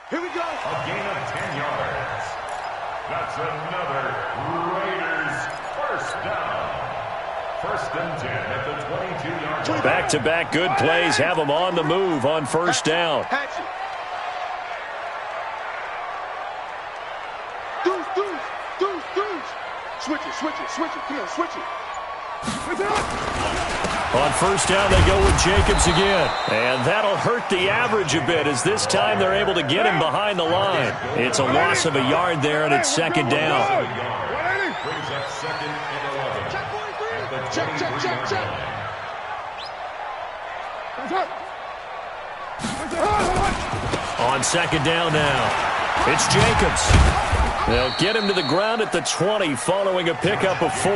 Here we go. A gain of 10 yards. That's another Raiders first down. First and 10 at the 22-yard line. Back-to-back good plays have them on the move on first down. Switch it. Come on, switch it. On first down, they go with Jacobs again. And that'll hurt the average a bit, as this time they're able to get him behind the line. It's a loss of a yard there, and it's second down. Brings up second and 11. Check. On second down now, it's Jacobs. They'll get him to the ground at the 20 following a pickup of 4.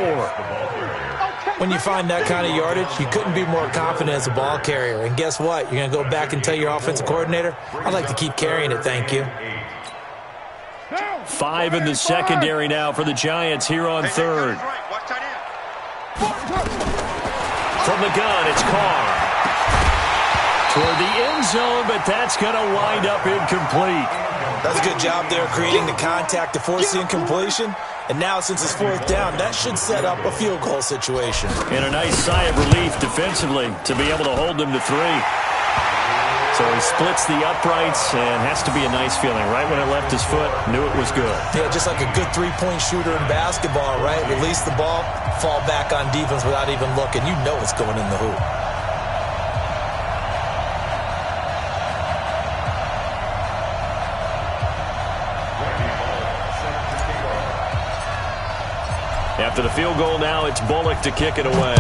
When you find that kind of yardage, you couldn't be more confident as a ball carrier. And guess what? You're going to go back and tell your offensive coordinator, I'd like to keep carrying it, thank you. 5 in the secondary now for the Giants here on third. From the gun, it's Carr. Toward the end zone, but that's going to wind up incomplete. That's a good job there creating the contact to force the incompletion. And now, since it's fourth down, that should set up a field goal situation. And a nice sigh of relief defensively to be able to hold them to 3. So he splits the uprights, and has to be a nice feeling. Right when it left his foot, knew it was good. Yeah, just like a good three-point shooter in basketball, right? Release the ball, fall back on defense without even looking. You know it's going in the hoop. After the field goal now, it's Bullock to kick it away.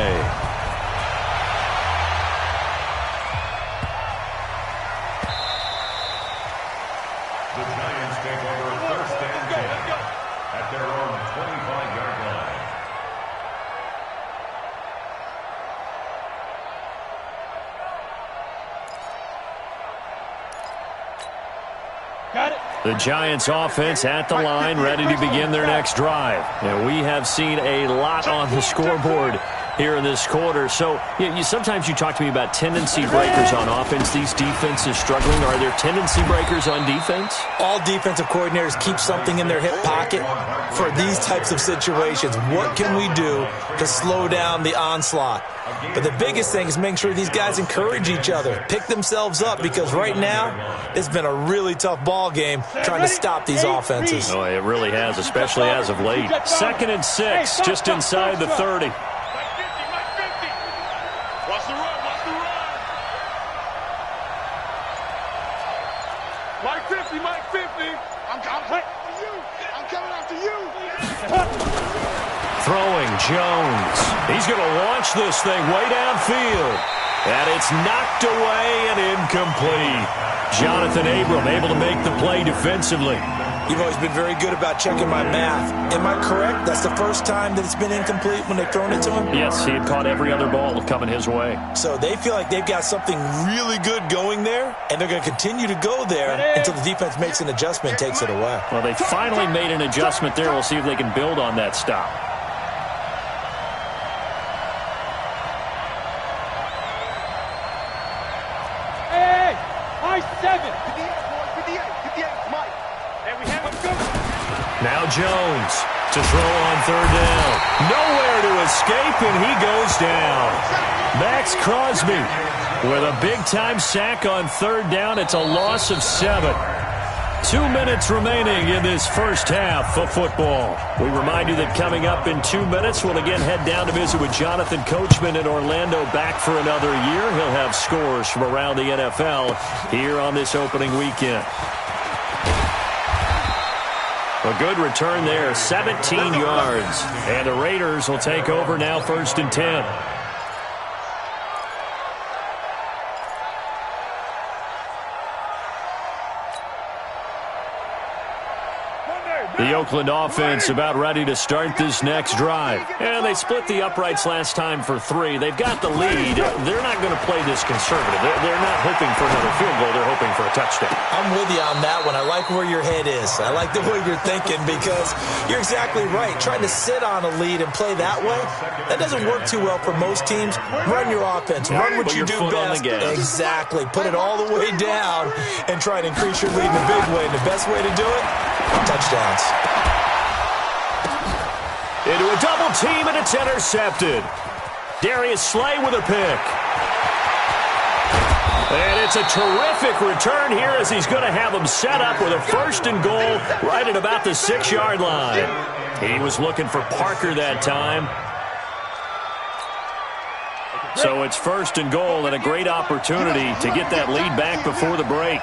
The Giants take over first and 10 at their own 25-yard line. Got it. The Giants offense at the line, ready to begin their next drive. And we have seen a lot on the scoreboard here in this quarter. So sometimes you talk to me about tendency breakers on offense. These defenses struggling. Are there tendency breakers on defense? All defensive coordinators keep something in their hip pocket for these types of situations. What can we do to slow down the onslaught? But the biggest thing is making sure these guys encourage each other, pick themselves up, because right now it's been a really tough ball game trying to stop these offenses. Oh, it really has, especially as of late. 2nd and 6, just inside the 30. Watch the run. Mike 50. I'm coming after you. Throwing Jones. He's going to launch this thing way downfield. And it's knocked away and incomplete. Jonathan Abram able to make the play defensively. You've always been very good about checking my math. Am I correct? That's the first time that it's been incomplete when they've thrown it to him? Yes, he had caught every other ball coming his way. So they feel like they've got something really good going there, and they're going to continue to go there until the defense makes an adjustment and takes it away. Well, they finally made an adjustment there. We'll see if they can build on that stop. Hey, I-7. 58, Mike. And we have him. Now Jones to throw on third down. Nowhere to escape, and he goes down. Max Crosby with a big-time sack on third down. It's a loss of 7. 2 minutes remaining in this first half of football. We remind you that coming up in 2 minutes, we'll again head down to visit with Jonathan Coachman in Orlando, back for another year. He'll have scores from around the NFL here on this opening weekend. A good return there, 17 yards. And the Raiders will take over now, 1st and 10. The Oakland offense about ready to start this next drive. And they split the uprights last time for 3. They've got the lead. They're not going to play this conservative. They're not hoping for another field goal. They're hoping for a touchdown. I'm with you on that one. I like where your head is. I like the way you're thinking because you're exactly right. Trying to sit on a lead and play that way, that doesn't work too well for most teams. Run your offense. Run what you do best. Exactly. Put it all the way down and try to increase your lead in a big way. And the best way to do it, touchdowns. Into a double team, and it's intercepted. Darius Slay with a pick. And it's a terrific return here as he's going to have him set up with a 1st and goal right at about the 6-yard line. He was looking for Parker that time. So it's 1st and goal and a great opportunity to get that lead back before the break.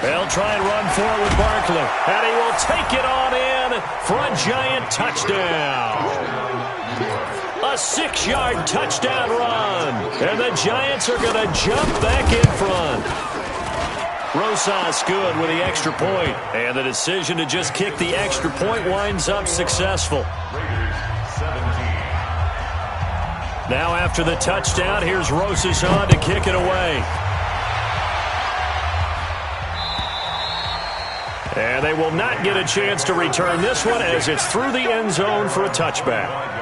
They'll try and run forward with Barkley. And he will take it on in for a giant touchdown. A 6-yard touchdown run. And the Giants are going to jump back in front. Rosas good with the extra point. And the decision to just kick the extra point winds up successful. Now after the touchdown, here's Rosas on to kick it away. And they will not get a chance to return this one as it's through the end zone for a touchback.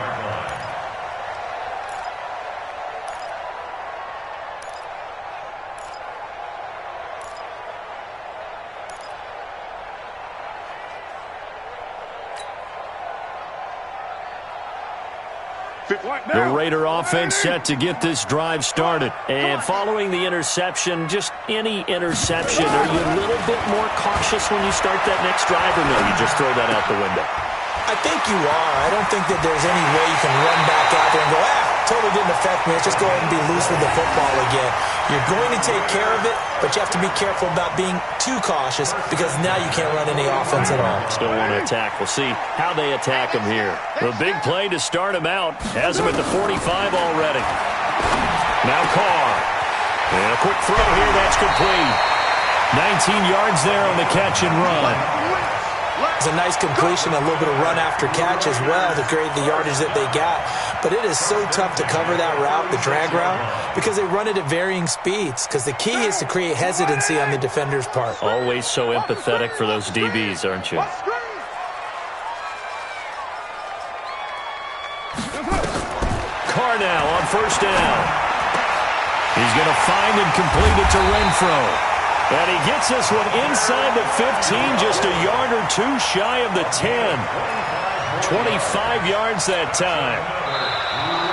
The Raider offense set to get this drive started. And following the interception, just any interception, are you a little bit more cautious when you start that next drive, or no, you just throw that out the window? I think you are. I don't think that there's any way you can run back out there and go, totally didn't affect me. Let's just go ahead and be loose with the football again. You're going to take care of it, but you have to be careful about being too cautious because now you can't run any offense at all. Still want to attack. We'll see how they attack him here. The big play to start him out has him at the 45 already. Now Carr. And a quick throw here. That's complete. 19 yards there on the catch and run. It's a nice completion, a little bit of run after catch as well to create the yardage that they got. But it is so tough to cover that route, the drag route, because they run it at varying speeds. Because the key is to create hesitancy on the defender's part. Always so empathetic for those DBs, aren't you? Carr now on 1st down. He's going to find and complete it to Renfro. And he gets this one inside the 15, just a yard or 2 shy of the 10. 25 yards that time.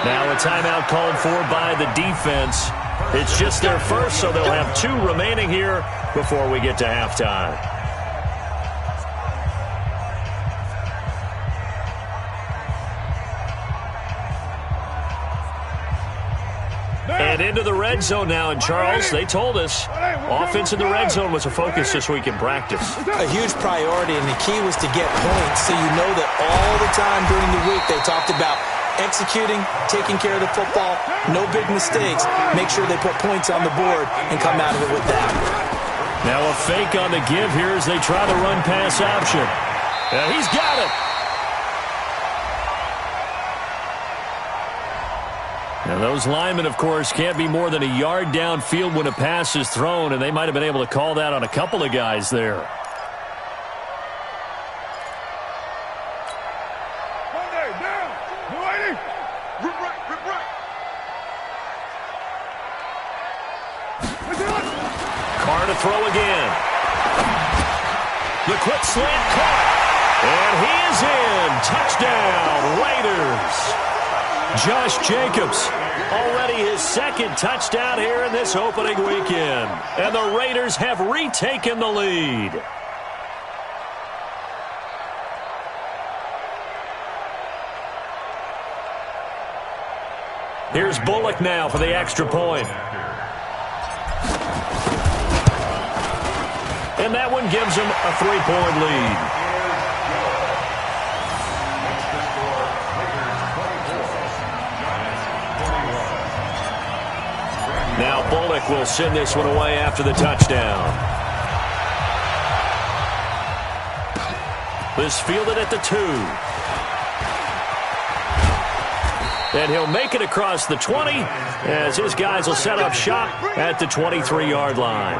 Now a timeout called for by the defense. It's just their first, so they'll have 2 remaining here before we get to halftime. And into the red zone now. And Charles, they told us offense in the red zone was a focus this week in practice. A huge priority, and the key was to get points. So you know that all the time during the week they talked about executing, taking care of the football, no big mistakes. Make sure they put points on the board and come out of it with that. Now a fake on the give here as they try the run-pass option. He's got it. Now those linemen, of course, can't be more than a yard downfield when a pass is thrown, and they might have been able to call that on a couple of guys there. Carr to throw again. The quick slant caught. And he is in. Touchdown, Raiders. Josh Jacobs, already his 2nd touchdown here in this opening weekend. And the Raiders have retaken the lead. Here's Bullock now for the extra point. And that one gives them a 3-point lead. Now Bullock will send this one away after the touchdown. is fielded at the 2. And he'll make it across the 20 as his guys will set up shop at the 23-yard line.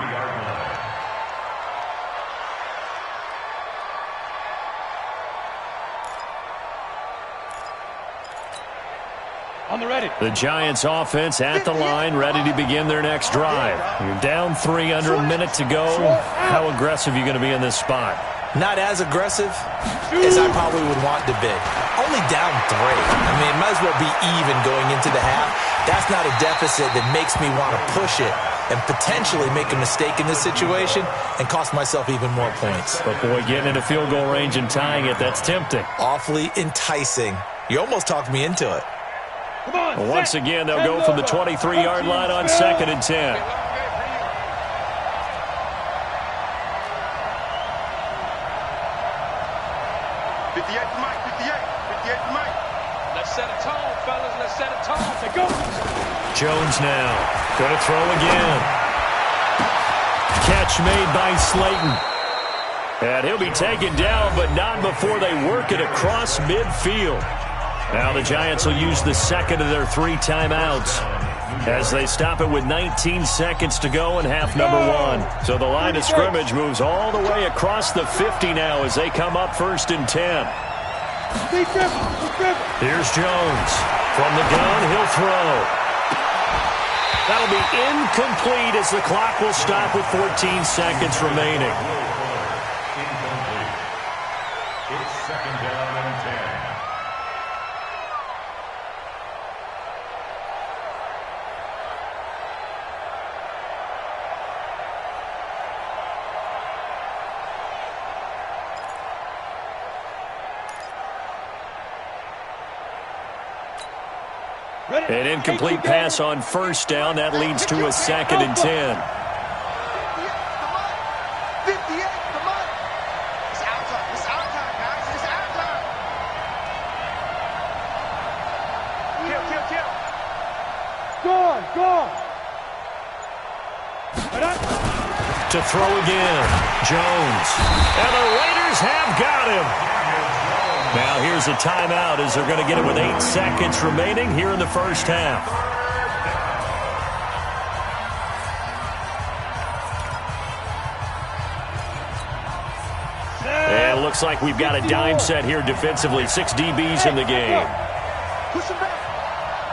On the ready. The Giants offense at the line, ready to begin their next drive. You're down 3 under a minute to go. How aggressive are you going to be in this spot? Not as aggressive as I probably would want to be. Only down 3. I mean, it might as well be even going into the half. That's not a deficit that makes me want to push it and potentially make a mistake in this situation and cost myself even more points. But, boy, getting into field goal range and tying it, that's tempting. Awfully enticing. You almost talked me into it. Well, once again, they'll go from the 23-yard line on 2nd and 10. 58 to Mike, 58 to Mike. Let's set a tone, fellas. Let's set a tone. They go. Jones now. Going to throw again. Catch made by Slayton. And he'll be taken down, but not before they work it across midfield. Now the Giants will use the second of their 3 timeouts as they stop it with 19 seconds to go in half number 1. So the line of scrimmage moves all the way across the 50 now as they come up 1st and 10. Here's Jones. From the gun, he'll throw. That'll be incomplete as the clock will stop with 14 seconds remaining. Incomplete. It's 2nd down and 10. An incomplete pass on 1st down. That leads to a 2nd and 10. 58, come on. It's our time. It's our time, guys. It's our time. Kill. Go. To throw again. Jones. And the Raiders have got him. Now here's a timeout as they're going to get it with 8 seconds remaining here in the first half. And it looks like we've got a dime set here defensively. 6 DBs in the game. Push him back.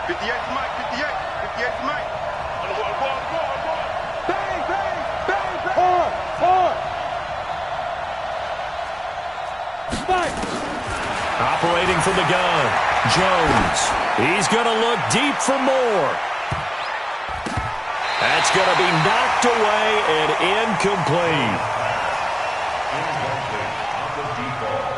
58 to Mike, 58 to Mike. Bang. Hard. Mike. Operating from the gun, Jones. He's going to look deep for more. That's going to be knocked away and incomplete. Incomplete on the default.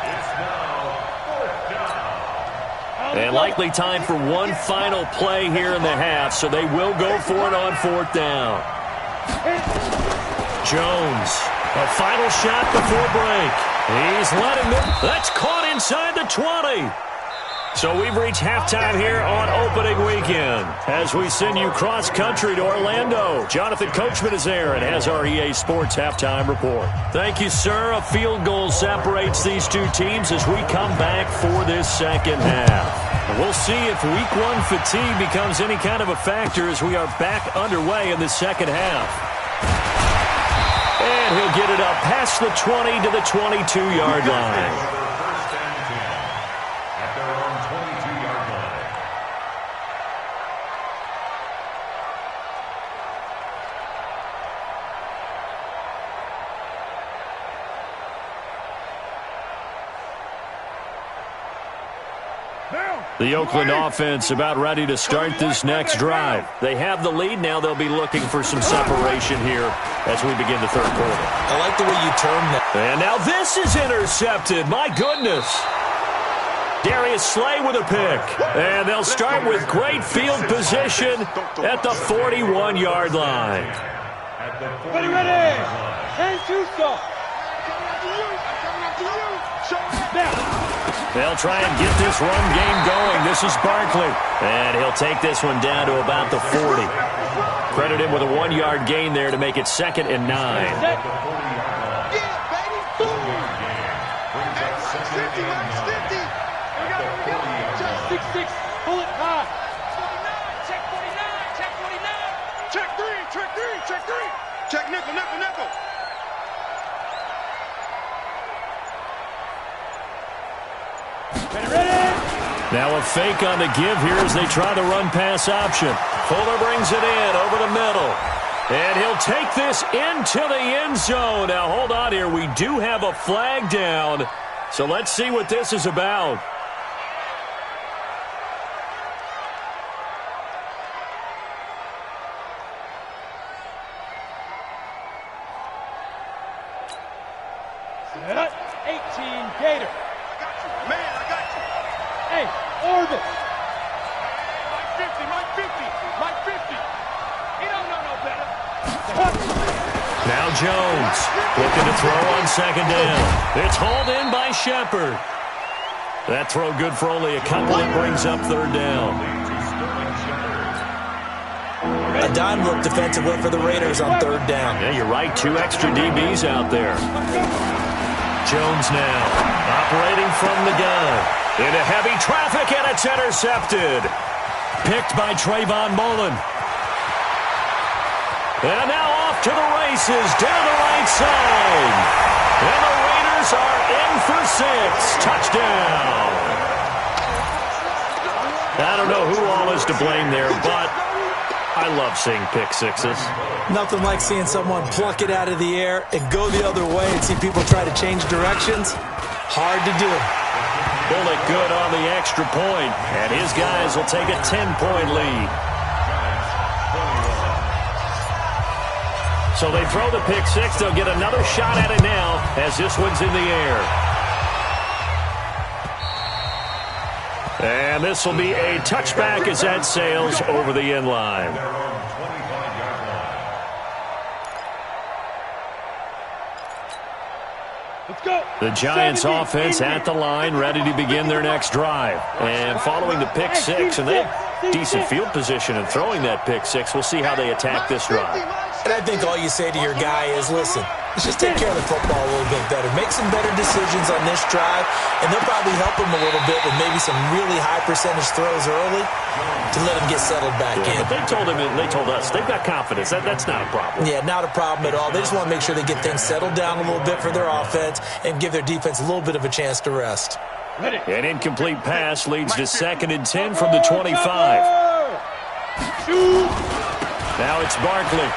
It's now 4th down. And likely time for one final play here in the half, so they will go for it on 4th down. Jones, a final shot before break. He's letting them. That's caught inside the 20. So we've reached halftime here on opening weekend as we send you cross-country to Orlando. Jonathan Coachman is there and has our EA Sports halftime report. Thank you, sir. A field goal separates these two teams as we come back for this second half. And we'll see if Week 1 fatigue becomes any kind of a factor as we are back underway in the second half. And he'll get it up past the 20 to the 22-yard line. The Oakland offense about ready to start this next drive. They have the lead. Now they'll be looking for some separation here as we begin the third quarter. I like the way you termed that. And now this is intercepted. My goodness. Darius Slay with a pick. And they'll start with great field position at the 41-yard line. Ready. Hands to stop. Now. They'll try and get this run game going. This is Barkley. And he'll take this one down to about the 40. Credit him with a 1-yard gain there to make it 2nd and 9. 50. Here we go. Just 6-6. Pull it high. 49. Check 49. Check 49. Check 3. Check 3. Check 3. Check nickel. Now a fake on the give here as they try the run-pass option. Fuller brings it in over the middle. And he'll take this into the end zone. Now, hold on here. We do have a flag down. So let's see what this is about. Set. 18 Gator. I got you. Man, I got you. Hey, Orbit. Mike 50. He don't know no better. Now Jones looking to throw on second down. It's hauled in by Shepard. That throw good for only a couple. It brings up third down. A dime look defensive look for the Raiders on third down. Yeah, you're right. 2 extra DBs out there. Jones now operating from the gun. Into heavy traffic, and it's intercepted. Picked by Trayvon Mullen. And now off to the races down the right side. And the Raiders are in for 6. Touchdown. I don't know who all is to blame there, but I love seeing pick sixes. Nothing like seeing someone pluck it out of the air and go the other way and see people try to change directions. Hard to do. Bullock good on the extra point, and his guys will take a 10-point lead. So they throw the pick six. They'll get another shot at it now as this one's in the air. And this will be a touchback as that sails over the end line. The Giants offense at the line, ready to begin their next drive. And following the pick six, and they have decent field position in throwing that pick six. We'll see how they attack this drive. And I think all you say to your guy is, listen, let's just take care of the football a little bit better. Make some better decisions on this drive, and they'll probably help him a little bit with maybe some really high percentage throws early to let him get settled back in. But they told us they've got confidence. That's not a problem. Yeah, not a problem at all. They just want to make sure they get things settled down a little bit for their offense and give their defense a little bit of a chance to rest. An incomplete pass leads to 2nd and 10 from the 25. Now it's Barkley.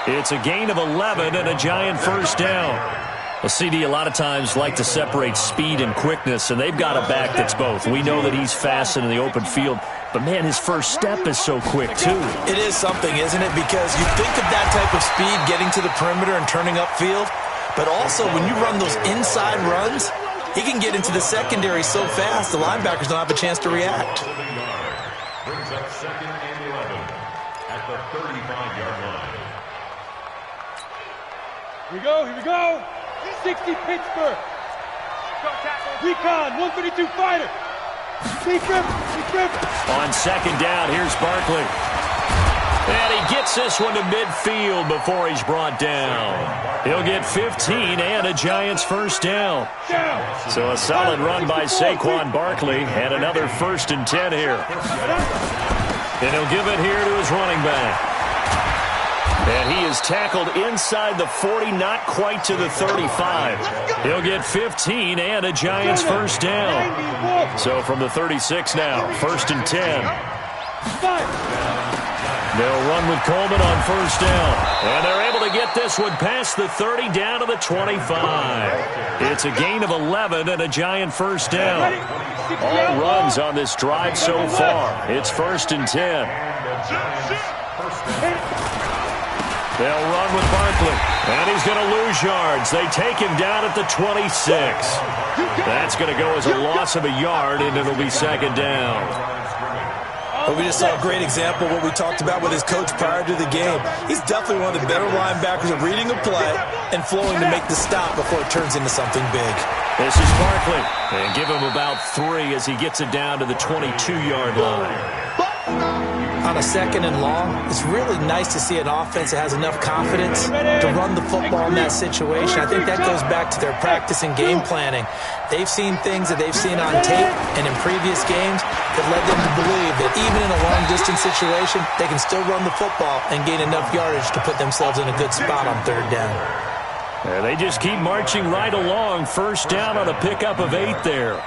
It's a gain of 11 and a Giant first down. Well, CD, a lot of times like to separate speed and quickness, and they've got a back that's both. We know that he's fast in the open field, but, man, his first step is so quick, too. It is something, isn't it? Because you think of that type of speed getting to the perimeter and turning upfield, but also when you run those inside runs, he can get into the secondary so fast the linebackers don't have a chance to react. Brings up 2nd and 11 at the 35-yard line. Here we go. 60 Pittsburgh. Recon, 132 fighter. Deep grip. On second down, here's Barkley. And he gets this one to midfield before he's brought down. He'll get 15 and a Giants first down. So a solid run by Saquon Barkley and another 1st and 10 here. And he'll give it here to his running back. And he is tackled inside the 40, not quite to the 35. He'll get 15 and a Giants first down. So from the 36 now, 1st and 10. They'll run with Coleman on first down. And they're able to get this one past the 30 down to the 25. It's a gain of 11 and a Giant first down. All runs on this drive so far. It's 1st and 10. They'll run with Barkley, and he's going to lose yards. They take him down at the 26. That's going to go as a loss of a yard, and it'll be 2nd down. Well, we just saw a great example of what we talked about with his coach prior to the game. He's definitely one of the better linebackers at reading a play and flowing to make the stop before it turns into something big. This is Barkley, and give him about 3 as he gets it down to the 22-yard line. All on a 2nd and long, it's really nice to see an offense that has enough confidence to run the football in that situation. I think that goes back to their practice and game planning. They've seen things that they've seen on tape and in previous games that led them to believe that even in a long-distance situation, they can still run the football and gain enough yardage to put themselves in a good spot on 3rd down. Yeah, they just keep marching right along. 1st down on a pickup of 8 there.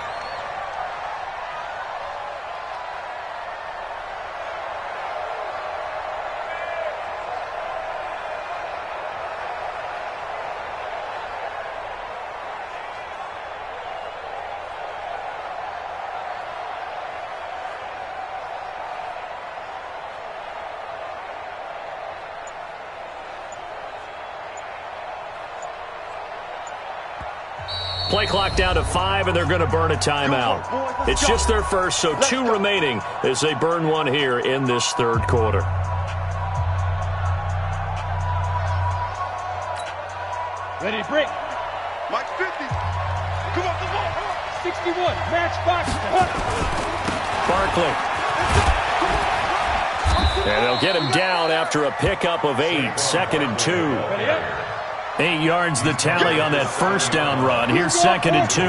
Play clock down to 5, and they're going to burn a timeout. It's just their first, so 2 remaining as they burn one here in this 3rd quarter. Ready to break. Mike 50. Come on, come on. 61. Match box. Barkley. And they'll get him down after a pickup of 8. 2nd and 2. Ready up. 8 yards the tally on that 1st down run. Here's 2nd and 2.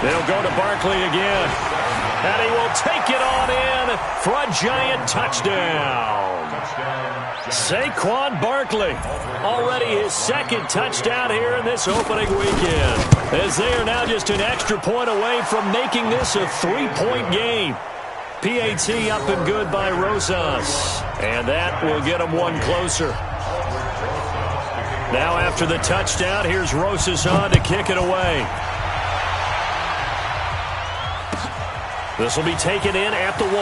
They'll go to Barkley again. And he will take it on in for a giant touchdown. Saquon Barkley, already his 2nd touchdown here in this opening weekend, as they are now just an extra point away from making this a 3-point game. PAT up and good by Rosas, and that will get them one closer. Now after the touchdown, here's Rosas on to kick it away. This will be taken in at the 1.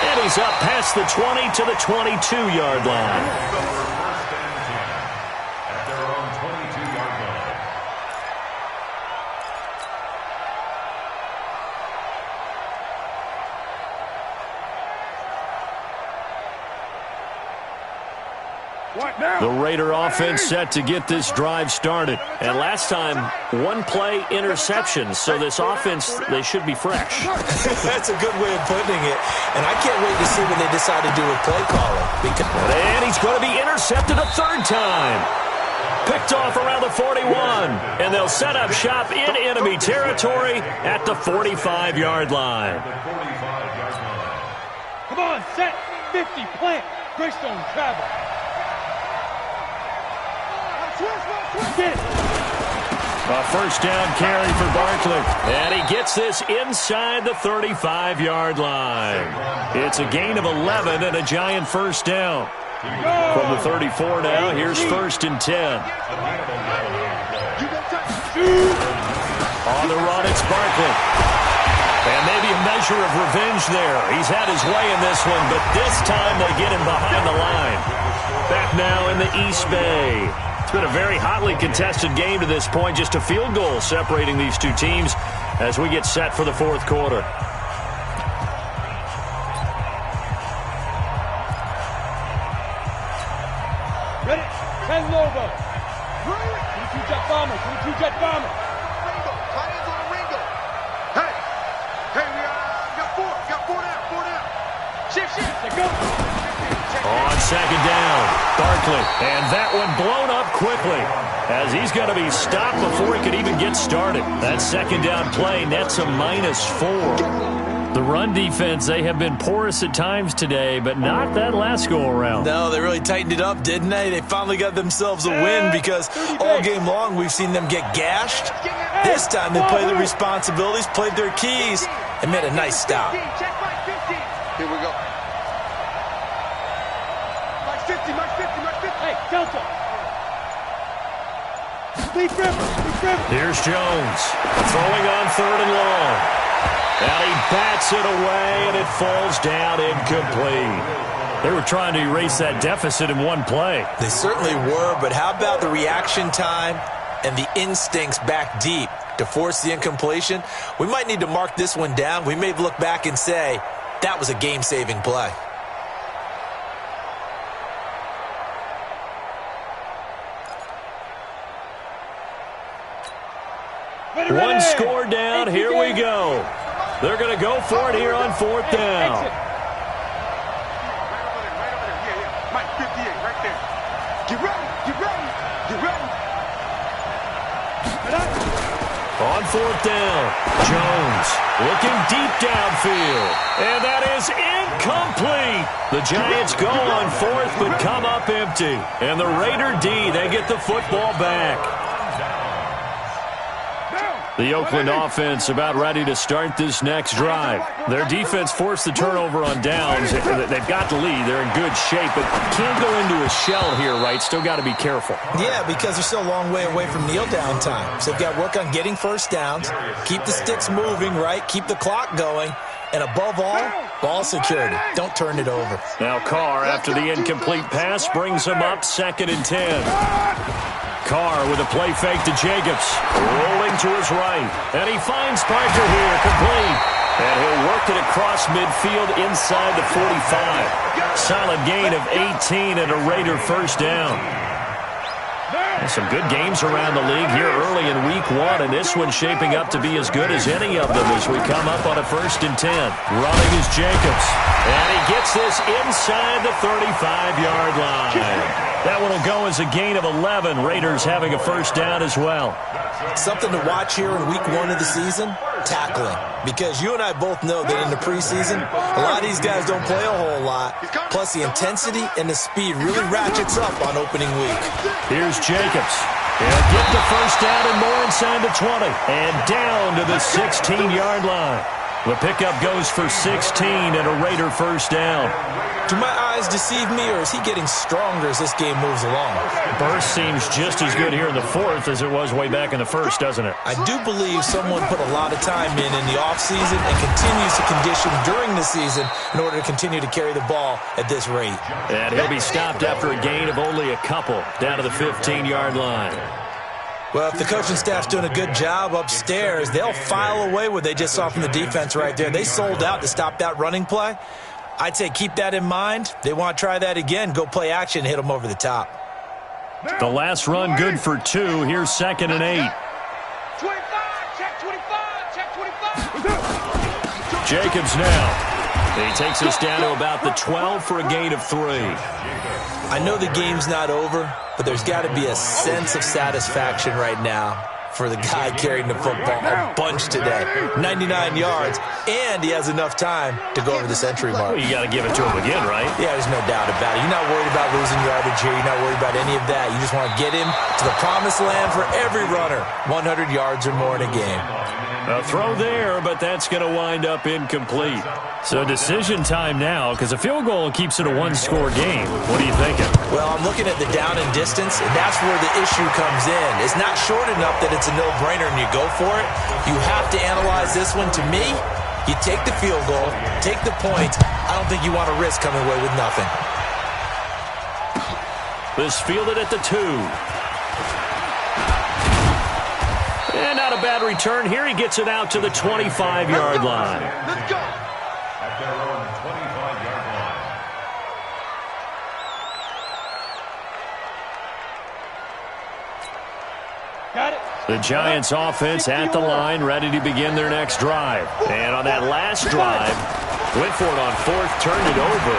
And he's up past the 20 to the 22-yard line. The Raider offense set to get this drive started. And last time, 1-play interception. So this offense, they should be fresh. That's a good way of putting it. And I can't wait to see what they decide to do with play calling. And he's going to be intercepted a 3rd time. Picked off around the 41. And they'll set up shop in enemy territory at the 45-yard line. Come on, set. 50, plant. Greystone, travel. Get it. A 1st down carry for Barkley. And he gets this inside the 35-yard line. It's a gain of 11 and a giant 1st down. From the 34 now, here's 1st and 10. On the run, it's Barkley. And maybe a measure of revenge there. He's had his way in this one, but this time they get him behind the line. Back now in the East Bay. It's been a very hotly contested game to this point. Just a field goal separating these two teams as we get set for the 4th quarter. Ready? 10 Lobo. 22 jet bomber. 22 jet bomber. Ringo. Tight ends on a Ringo. Hey, we got 4. Got 4 down. 4 down. Shift. They go. On 2nd down, Barkley. And that one blown up quickly as he's going to be stopped before he could even get started. That 2nd down play nets a -4. The run defense, they have been porous at times today, but not that last go-around. No, they really tightened it up, didn't they? They finally got themselves a win because all game long we've seen them get gashed. This time they played their responsibilities, played their keys, and made a nice stop. Here we go. Mike 50. Hey, Delta. Lead River. Here's Jones throwing on 3rd and long. And he bats it away, and it falls down incomplete. They were trying to erase that deficit in one play. They certainly were, but how about the reaction time and the instincts back deep to force the incompletion? We might need to mark this one down. We may look back and say, that was a game-saving play. One score down. Here we go. They're going to go for it here on fourth down. Right over there. Yeah. Mike, 58, right there. Get ready. On fourth down, Jones looking deep downfield. And that is incomplete. The Giants go on fourth but come up empty. And the Raider D, they get the football back. The Oakland offense about ready to start this next drive. Their defense forced the turnover on downs. They've got the lead. They're in good shape, but can't go into a shell here, right? Still got to be careful. Yeah, because they're still a long way away from kneel down time. So they've got to work on getting first downs, keep the sticks moving, right? Keep the clock going, and above all, ball security. Don't turn it over. Now Carr, after the incomplete pass, brings him up 2nd and 10. Carr with a play fake to Jacobs, rolling to his right, and he finds Parker here, complete. And he'll work it across midfield inside the 45. Solid gain of 18 and a Raider first down. Some good games around the league here early in week 1, and this one's shaping up to be as good as any of them as we come up on a 1st and 10. Running is Jacobs, and he gets this inside the 35-yard line. That one will go as a gain of 11. Raiders having a first down as well. Something to watch here in week 1 of the season, tackling. Because you and I both know that in the preseason, a lot of these guys don't play a whole lot. Plus the intensity and the speed really ratchets up on opening week. Here's Jacobs. He'll get the first down and more inside the 20. And down to the 16-yard line. The pickup goes for 16 and a Raider first down. Do my eyes deceive me, or is he getting stronger as this game moves along? Burst seems just as good here in the 4th as it was way back in the 1st, doesn't it? I do believe someone put a lot of time in the offseason and continues to condition during the season in order to continue to carry the ball at this rate. And he'll be stopped after a gain of only a couple, down to the 15-yard line. Well, if the coaching staff's doing a good job upstairs, they'll file away what they just saw from the defense right there. They sold out to stop that running play. I'd say keep that in mind. They want to try that again. Go play action, hit them over the top. The last run good for 2. Here's 2nd and 8. 25, check 25, check 25. Jacobs now. He takes us down to about the 12 for a gain of 3. I know the game's not over, but there's got to be a sense of satisfaction right now for the guy carrying the football a bunch today. 99 yards, and he has enough time to go over the century mark. Well, you got to give it to him again, right? Yeah, there's no doubt about it. You're not worried about losing yardage here. You're not worried about any of that. You just want to get him to the promised land for every runner. 100 yards or more in a game. A throw there, but that's going to wind up incomplete. So decision time now, because a field goal keeps it a one-score game. What are you thinking? Well, I'm looking at the down and distance, and that's where the issue comes in. It's not short enough that it's a no-brainer and you go for it. You have to analyze this one. To me, you take the field goal, take the points. I don't think you want to risk coming away with nothing. This fielded at the 2. And not a bad return here. He gets it out to the 25-yard line. Let's go. At their own 25-yard line. Got it. The Giants offense at the line, ready to begin their next drive. And on that last drive, went for it on 4th, turned it over.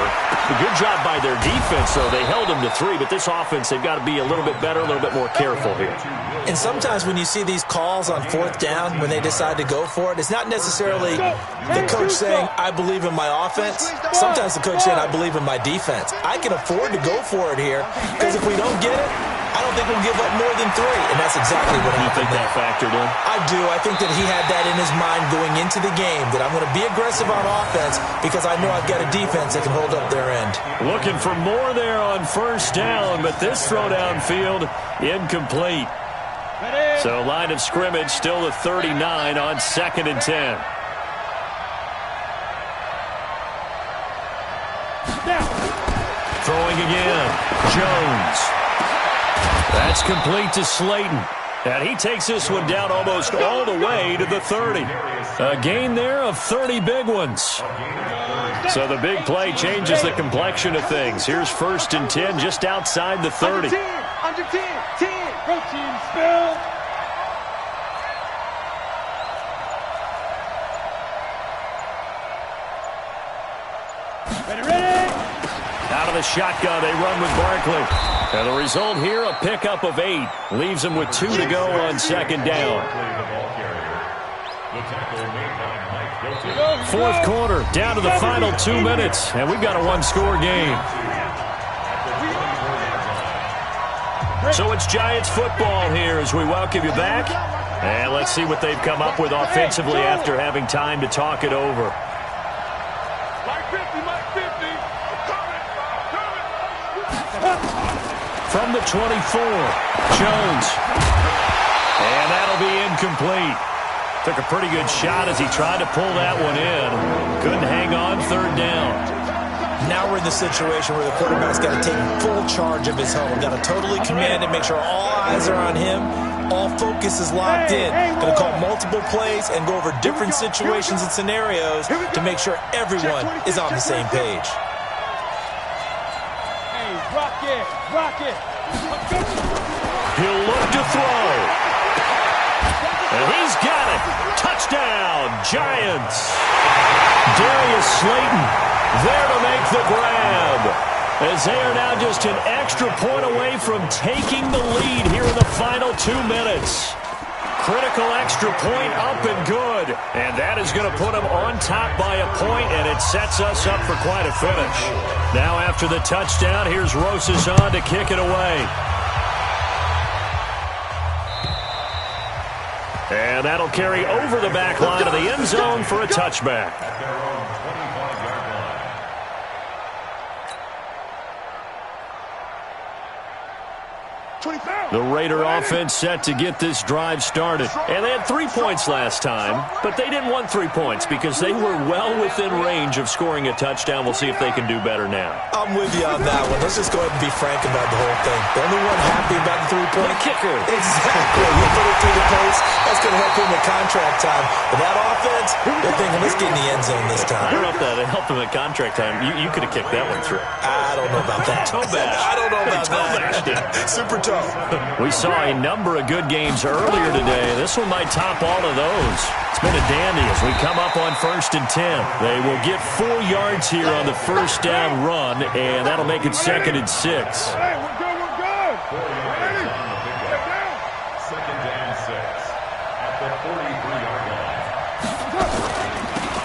A good job by their defense, though. They held them to 3, but this offense, they've got to be a little bit better, a little bit more careful here. And sometimes when you see these calls on 4th down, when they decide to go for it, it's not necessarily the coach saying, I believe in my offense. Sometimes the coach saying, I believe in my defense. I can afford to go for it here, because if we don't get it, I don't think we'll give up more than 3, and that's exactly what happened. You think that factored in? I do. I think that he had that in his mind going into the game, that I'm going to be aggressive on offense because I know I've got a defense that can hold up their end. Looking for more there on 1st down, but this throw downfield incomplete. So line of scrimmage still the 39 on 2nd and 10. Throwing again. Jones. That's complete to Slayton. And he takes this one down almost all the way to the 30. A gain there of 30 big ones. So the big play changes the complexion of things. Here's 1st and 10 just outside the 30. Under 10, 10. Protein spill. the shotgun. They run with Barkley. And the result here, a pickup of 8. Leaves them with 2 to go on second down. Fourth quarter, down to the final 2 minutes. And we've got a one-score game. So it's Giants football here as we welcome you back. And let's see what they've come up with offensively after having time to talk it over. From the 24, Jones. And that'll be incomplete. Took a pretty good shot as he tried to pull that one in. Couldn't hang on third down. Now we're in the situation where the quarterback's got to take full charge of his home. Got to totally command it, make sure all eyes are on him. All focus is locked in. Going to call multiple plays and go over different situations and scenarios to make sure everyone is on the same page. Hey, rock it, rock it. He'll look to throw. And he's got it. Touchdown, Giants. Darius Slayton there to make the grab. As they are now just an extra point away from taking the lead here in the final 2 minutes. Critical extra point up and good. And that is going to put them on top by a point, and it sets us up for quite a finish. Now after the touchdown, here's Rosas on to kick it away. And that'll carry over the back line of the end zone for a touchback. The Raider offense set to get this drive started. And they had 3 points last time, but they didn't want 3 points because they were well within range of scoring a touchdown. We'll see if they can do better now. I'm with you on that one. Let's just go ahead and be frank about the whole thing. The only one happy about the 3-point kicker. Exactly. He put it through the post. That's going to help him with contract time. But that offense, they're thinking, let's get in the end zone this time. I don't know if that helped him at contract time. You could have kicked that one through. I don't know about that. I don't know about that. Super tough. We saw a number of good games earlier today. This one might top all of those. It's been a dandy as we come up on 1st and 10. They will get 4 yards here on the first down run, and that'll make it 2nd and 6. Hey, we're good, we're good. Ready? Get down. 2nd and 6 at the 43-yard line.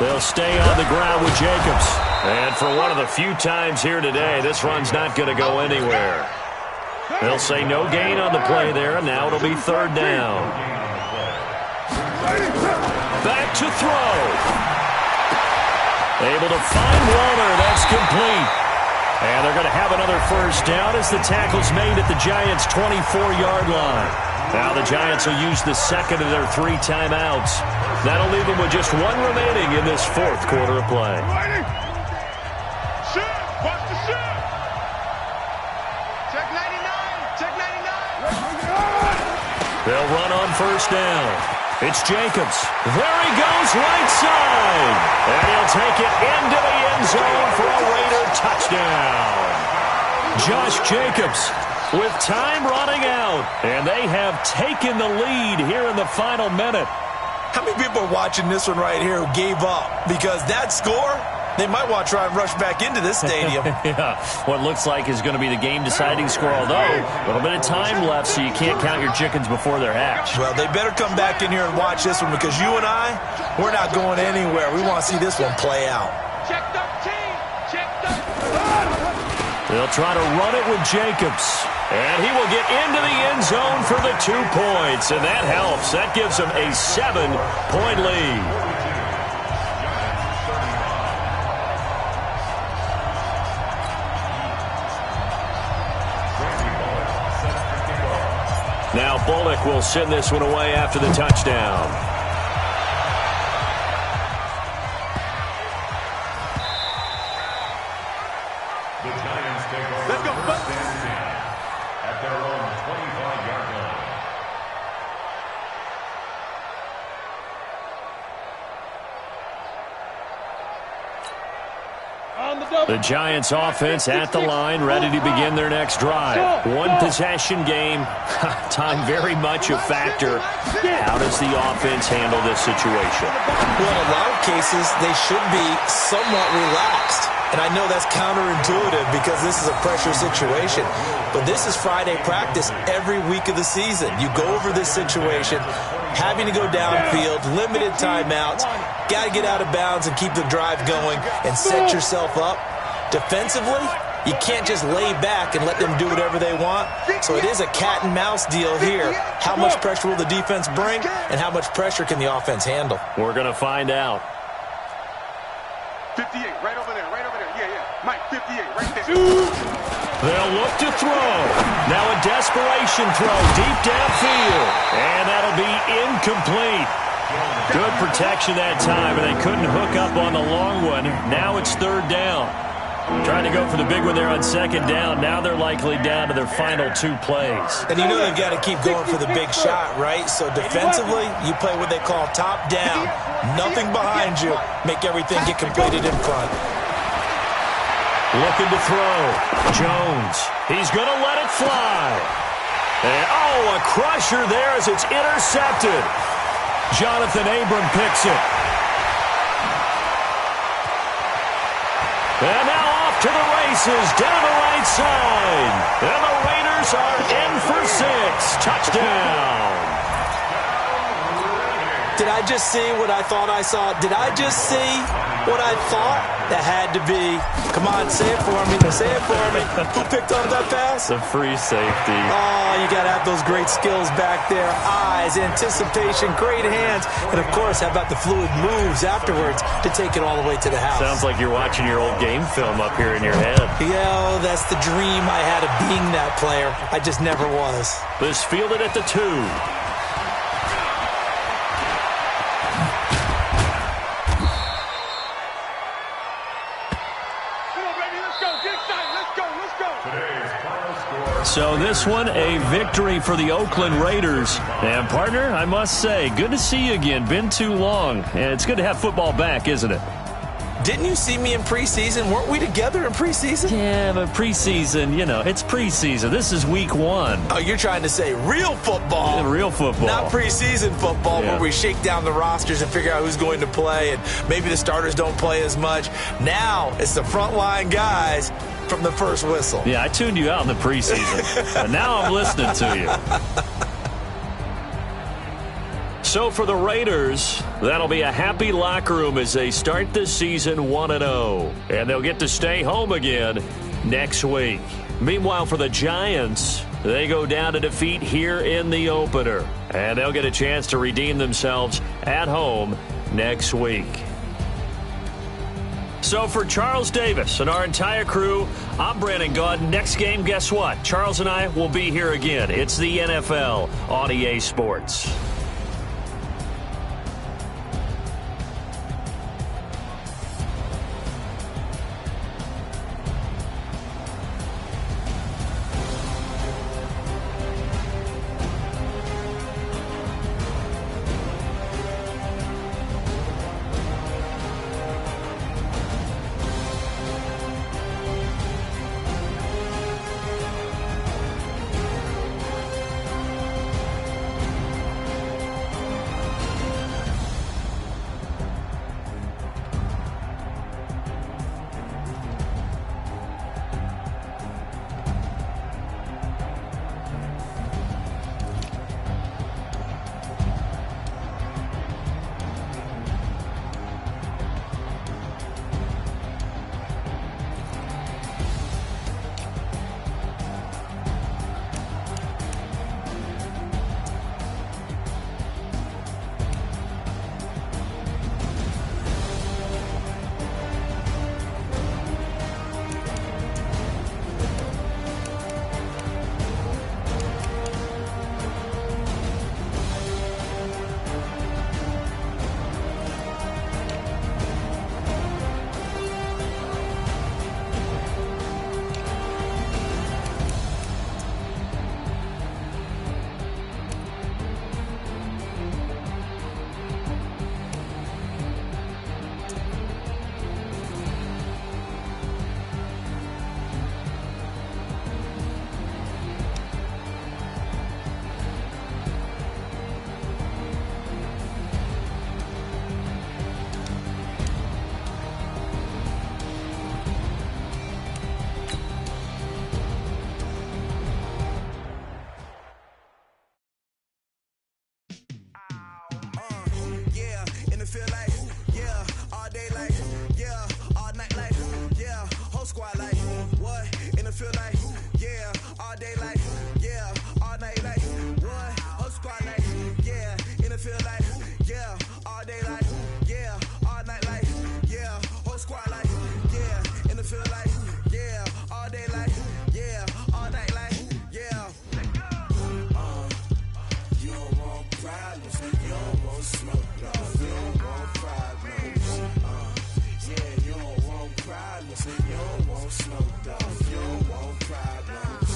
They'll stay on the ground with Jacobs. And for one of the few times here today, this run's not going to go anywhere. They'll say no gain on the play there, and now it'll be 3rd down. Back to throw. Able to find Waller. That's complete. And they're going to have another first down as the tackle's made at the Giants' 24-yard line. Now the Giants will use the second of their 3 timeouts. That'll leave them with just 1 remaining in this 4th quarter of play. Watch the shot. Check 99. Check 99. They'll run on first down. It's Jacobs. There he goes, right side. And he'll take it into the end zone for a Raider touchdown. Josh Jacobs with time running out. And they have taken the lead here in the final minute. How many people are watching this one right here who gave up? Because that score, they might want to try and rush back into this stadium. Yeah, what looks like is going to be the game-deciding score, although a little bit of time left, so you can't count your chickens before they're hatched. Well, they better come back in here and watch this one because you and I, we're not going anywhere. We want to see this one play out. Check 13. Check 13. They'll try to run it with Jacobs. And he will get into the end zone for the 2 points, and that helps. That gives them a 7-point lead. Now Bullock will send this one away after the touchdown. The Giants take over. Let's go. At their own 25-yard line. The Giants offense at the line, ready to begin their next drive. One possession game. Time very much a factor. How does the offense handle this situation? Well, in a lot of cases, they should be somewhat relaxed. And I know that's counterintuitive because this is a pressure situation. But this is Friday practice every week of the season. You go over this situation, having to go downfield, limited timeouts, got to get out of bounds and keep the drive going and set yourself up. Defensively, you can't just lay back and let them do whatever they want. So it is a cat and mouse deal here. How much pressure will the defense bring, and how much pressure can the offense handle? We're going to find out. 58, right over there, right over there. Yeah, yeah. Mike, 58, right there. They'll look to throw. Now a desperation throw deep downfield. And that'll be incomplete. Good protection that time, and they couldn't hook up on the long one. Now it's third down. Trying to go for the big one there on second down. Now they're likely down to their final 2 plays. And you know they've got to keep going for the big shot, right? So defensively, you play what they call top down. Nothing behind you. Make everything get completed in front. Looking to throw. Jones. He's going to let it fly. And, oh, a crusher there as it's intercepted. Jonathan Abram picks it. And now off to the races, down the right side. And the Raiders are in for 6. Touchdown. Did I just see what I thought I saw? Did I just see what I thought? That had to be. Come on, say it for me. Say it for me. Who picked up that pass? The free safety. Oh, you got to have those great skills back there. Eyes, anticipation, great hands. And, of course, how about the fluid moves afterwards to take it all the way to the house? Sounds like you're watching your old game film up here in your head. Yeah, that's the dream I had of being that player. I just never was. This fielded at the 2. So this one, a victory for the Oakland Raiders. And, partner, I must say, good to see you again. Been too long. And it's good to have football back, isn't it? Didn't you see me in preseason? Weren't we together in preseason? Yeah, but preseason, you know, it's preseason. This is week 1. Oh, you're trying to say real football. Yeah, real football. Not preseason football where we shake down the rosters and figure out who's going to play, and maybe the starters don't play as much. Now it's the frontline guys from the first whistle. Yeah, I tuned you out in the preseason. And now I'm listening to you. So for the Raiders, that'll be a happy locker room as they start the season 1-0. And they'll get to stay home again next week. Meanwhile, for the Giants, they go down to defeat here in the opener. And they'll get a chance to redeem themselves at home next week. So for Charles Davis and our entire crew, I'm Brandon Gaudin. Next game, guess what? Charles and I will be here again. It's the NFL on EA Sports. feel like, yeah, all day like, yeah, all night like, yeah, whole squad like, what? In the field like, yeah, all day like, yeah, all night like, what? Whole squad like, yeah, in the field like, yeah, all day like, yeah, all night like, yeah, whole squad like, yeah, in the field like, yeah, all day like, yeah, all night like, yeah. You don't want problems, you don't want smoke, dog. You don't want problems. Yeah, you don't want problems, you don't want smoke, dog. You don't want problems.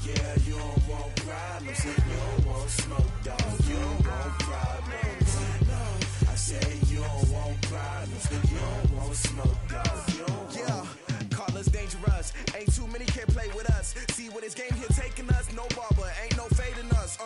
Yeah, you don't want problems, you don't want smoke, dog. You don't want problems. No, I say you don't want problems, you don't want smoke, dog. You don't want. Call us dangerous. Ain't too many can play with us. See what this game here taking us. No barber, ain't no fading us.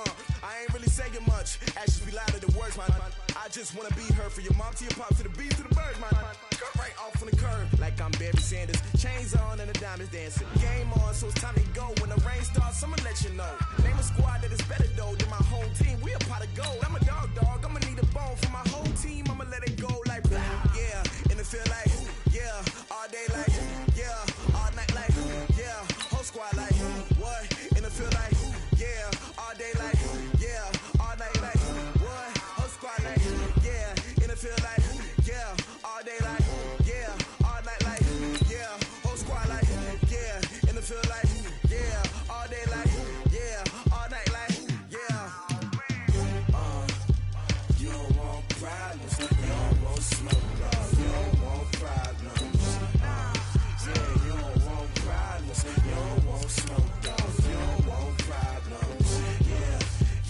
I ain't really saying much. Actions be louder than words, man. I just wanna be heard from your mom to your pop to the beat to the birds, man. Cut right off on the curb like I'm Barry Sanders. Chains on and the diamonds dancing. Game on, so it's time to go. When the rain starts, I'ma let you know. Name a squad that is better though than my home team. We a pot of gold. I'm a dog. I'ma need a bone for my whole team. I'ma let it go like blah. Yeah, and it feel like yeah, all day like yeah, all night like yeah, whole squad like what? And it feel like yeah, all day like yeah, all night like what? Whole squad like yeah, and it feel like yeah, all day like yeah, all night like yeah, whole squad like yeah, and it feel like yeah, all day like yeah, all night like yeah. You don't want problems, you don't want smoke, dog. You don't want problems. Yeah, you don't want problems, you don't want smoke, dog. You don't want problems.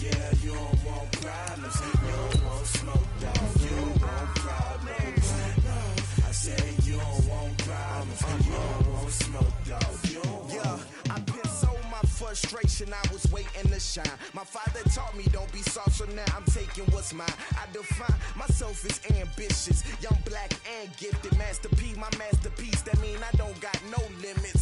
Yeah, you don't want problems, you don't want smoke, dog. You don't want problems. No, I say you don't want problems, you don't want smoke, dog. You don't want. Yeah, I pissed so my frustration, I was waiting to shine. My father taught me don't be soft, so now I'm taking what's mine. I define myself as ambitious, young, black, and gifted. Master P, my masterpiece. That mean I don't got no limits.